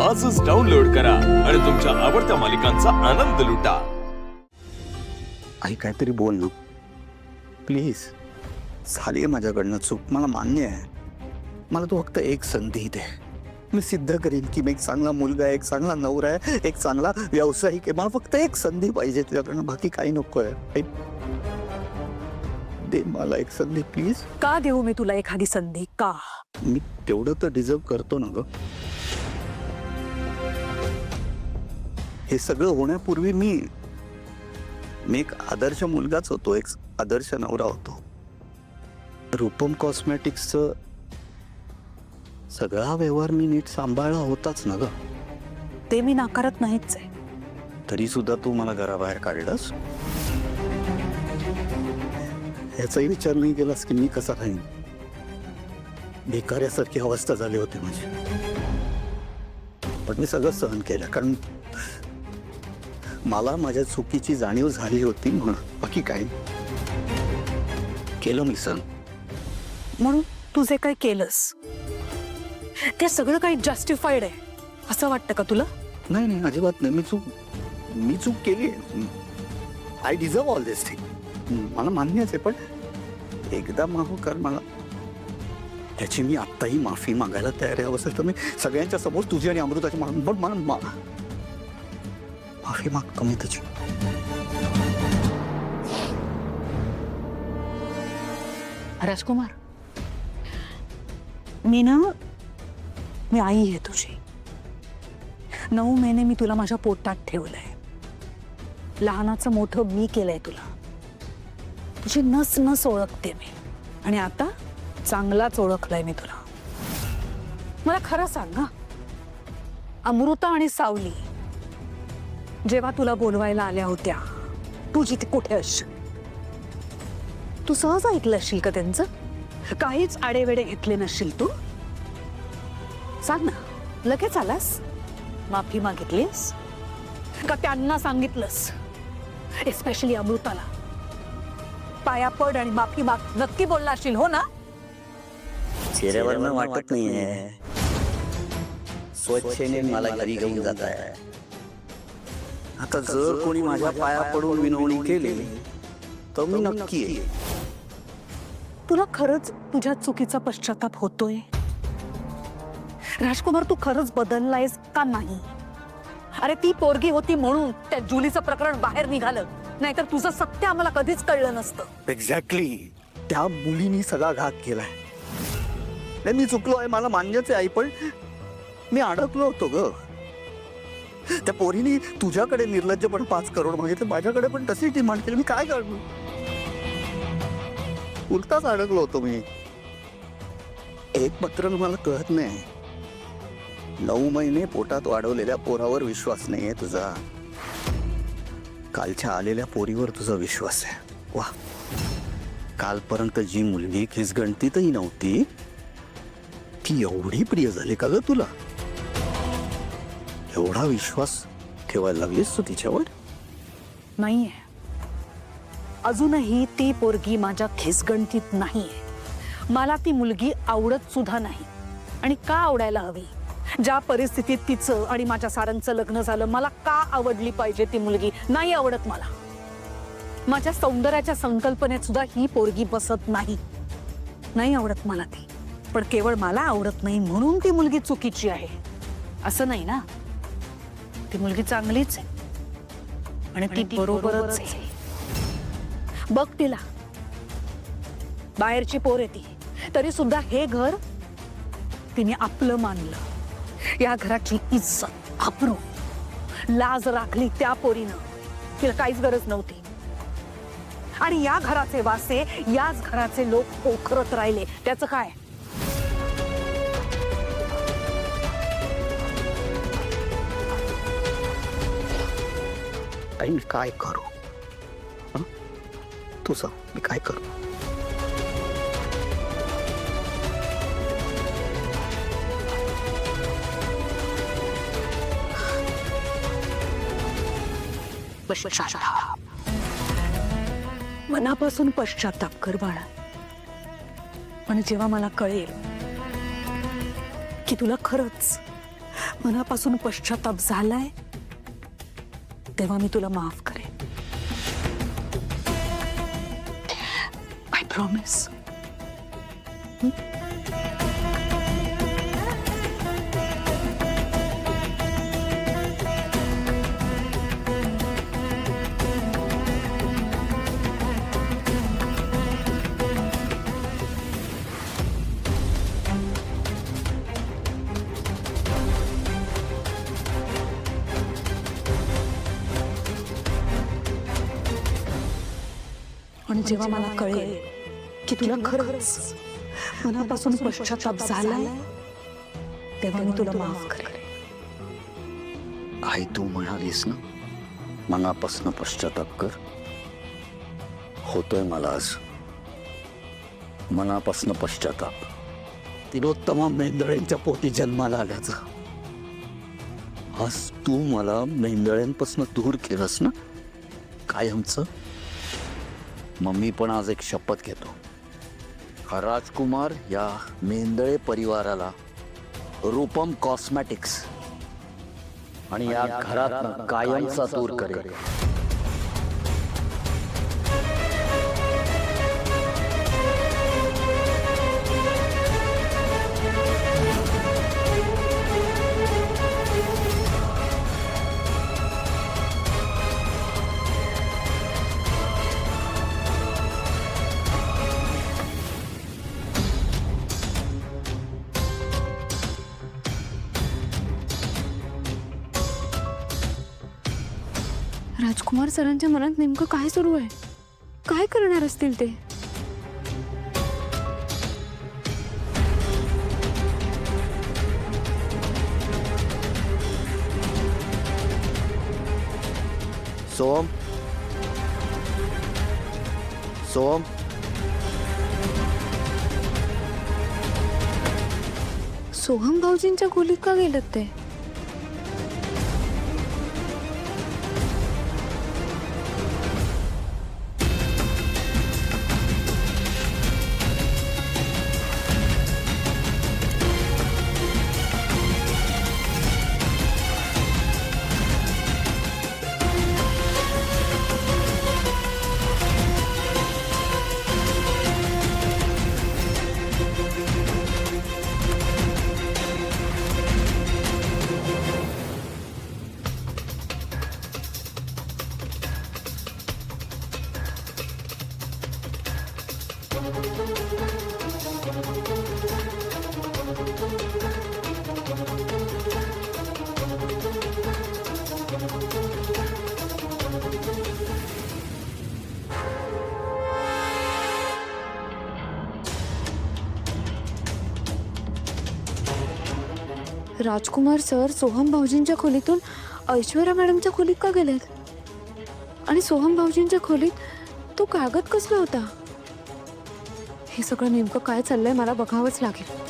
आजच डाउनलोड करा आणि तुमच्या आवडत्या मालिकांचा आनंद लुटा. आई काहीतरी बोल ना प्लीज. झाली आहे माझ्याकडनं चूक, मला मान्य आहे. मला तू फक्त एक संधी दे. मी सिद्ध करीन की मी एक चांगला मुलगा आहे, एक चांगला नवरा आहे, एक चांगला व्यावसायिक आहे. मला फक्त एक संधी पाहिजे तुझ्याकडनं, बाकी काही नको आहे. दे मला एक संधी प्लीज. का देऊ मी तुला एखादी संधी? का? मी तेवढं तर डिझर्व करतो ना ग. हे सगळं होण्यापूर्वी मी एक आदर्श मुलगाच होतो, एक आदर्श नवरा होतो. रूपम कॉस्मेटिक्सचं सगळा व्यवहार मी नीट सांभाळला होताच ना ग. ते मी नाकारत नाहीच आहे. तरी सुद्धा तू मला घराबाहेर काढलंस. याचाही विचार नाही केलास की मी कसा राहीन. भिकाऱ्यासारखी अवस्था झाली होती माझी, पण मी सगळं सहन केलं कारण मला माझ्या चुकीची जाणीव झाली होती म्हणून. बाकी काय केलं मी सहन. म्हणून तू जे काही केलंस ते सगळं काही जस्टिफाईड आहे असं वाटतं का तुला? नाही नाही अजिबात नाही. मी चूक केली. I deserve all this thing. मला मान्यच आहे, पण एकदा माफ कर मला. त्याची मी आत्ताही माफी मागायला तयार आहे. असेल तर मी सगळ्यांच्या समोर तुझी आणि अमृताची पण मला माफी मागतो मी तुझी. राजकुमार, मी आई आहे तुझी. 9 महिने मी तुला माझ्या पोटात ठेवलंय. लहानाचं मोठं मी केलंय तुला. तुझी नस ओळखते मी, आणि आता चांगलाच ओळखलाय मी तुला. मला खरं सांग ना, अमृता आणि सावली जेव्हा तुला बोलवायला आल्या होत्या, तू जिथे कुठे असशील, तू सहज ऐकलं असशील का त्यांचं? काहीच आडेवेडे घेतले नसशील तू? सांग ना, लगेच आलास? माफी मागितलीस का त्यांना सांगितलंस? एस्पेशली अमृताला पाया पड आणि माफी माग नक्की बोलला असशील, हो ना? चेहऱ्यावर वाटत नाहीये. स्वच्छेने मला घरी घेऊन जात आहे. आता जर कोणी माझ्या पाया पडून विनवणी केली तर मी नक्की येईल. तुला खरंच तुझ्या चुकीचा पश्चाताप होतोय? राजकुमार, तू खरंच बदललायस का नाही? अरे ती पोरगी होती म्हणून त्या जुलीचं प्रकरण बाहेर निघालं, नाहीतर तुझं सत्य आम्हाला कधीच कळलं नसतं. एक्झॅक्टली. त्या मुलीनी सगळा घात केलाय. नाही, मी चुकलो आहे, मला मान्यच आहे आई, पण मी अडकलो होतो ग. त्या पोरीनी तुझ्याकडे निर्लज्जपण 5 करोड मागितले, माझ्याकडे पण तशी डिमांड केली. मी काय करतो? उलटाच अडकलो होतो मी. एक मात्र मला कळत नाही, 9 महिने पोटात वाढवलेल्या पोरावर विश्वास नाहीये तुझा. कालच्या आलेल्या पोरीवर तुझा विश्वास आहे. वा, कालपर्यंत जी मुलगी खिसगणतीतही नव्हती ती एवढी प्रिय झाली का ग तुला? एवढा विश्वास ठेवायला लागलीस तू तिच्यावर? नाहीये, अजूनही ती पोरगी माझ्या खिसगणतीत नाहीये. मला ती मुलगी आवडत सुद्धा नाही. आणि का आवडायला हवी? ज्या परिस्थितीत तिचं आणि माझ्या सारंगचं लग्न झालं, मला का आवडली पाहिजे ती मुलगी? नाही आवडत मला. माझ्या सौंदर्याच्या संकल्पनेत सुद्धा ही पोरगी बसत नाही. नाही आवडत मला ती. पण केवळ मला आवडत नाही म्हणून ती मुलगी चुकीची आहे असं नाही ना. ती मुलगी चांगलीच आहे आणि ती बरोबरच आहे. बघ तिला, बाहेरची पोर आहे ती, तरी सुद्धा हे घर तिने आपलं मानलं. या घराची इज्जत, आबरू, लाज राखली त्या पोरीनं. तिला काहीच गरज नव्हती. आणि या घराचे वासे, याच घराचे लोक पोखरत राहिले. त्याचं काय? आई, मी काय करू? तू सांग, मी काय करू? पश्चाताप, मनापासून पश्चाताप कर बाळा. पण जेव्हा मला कळेल की तुला खरंच मनापासून पश्चाताप झालाय तेव्हा मी तुला माफ करेन. I promise. पण जेव्हा मला कळेल की तुला खरंच मनापासून पश्चाताप झालाय तेव्हा मी तुला माफ करेन. आई तू म्हणालीस ना मनापासून पश्चाताप कर. होतोय मला आज मनापासून पश्चाताप. तिलोत्तमा मेंदळेंच्या पोटी जन्माला आल्याचा. आज तू मला मेंदळेंपासून दूर केलंस ना कायमचं. मग मी पण आज एक शपथ घेतो. हा राजकुमार या मेंदळे परिवाराला रूपम कॉस्मॅटिक्स आणि या घरात कायमचा दूर करेल. राजकुमार सरांच्या मनात नेमकं काय सुरू आहे? काय करणार असतील ते? सोम सोम सोहम भाऊजींच्या खोलीत का गेलेत ते? राजकुमार सर सोहम भाऊजींच्या खोलीतून ऐश्वर्या मॅडमच्या खोलीत का गेलेत? आणि सोहम भाऊजींच्या खोलीत तो कागद कसला होता? हे सगळं नेमकं काय चाललंय मला बघावंच लागेल.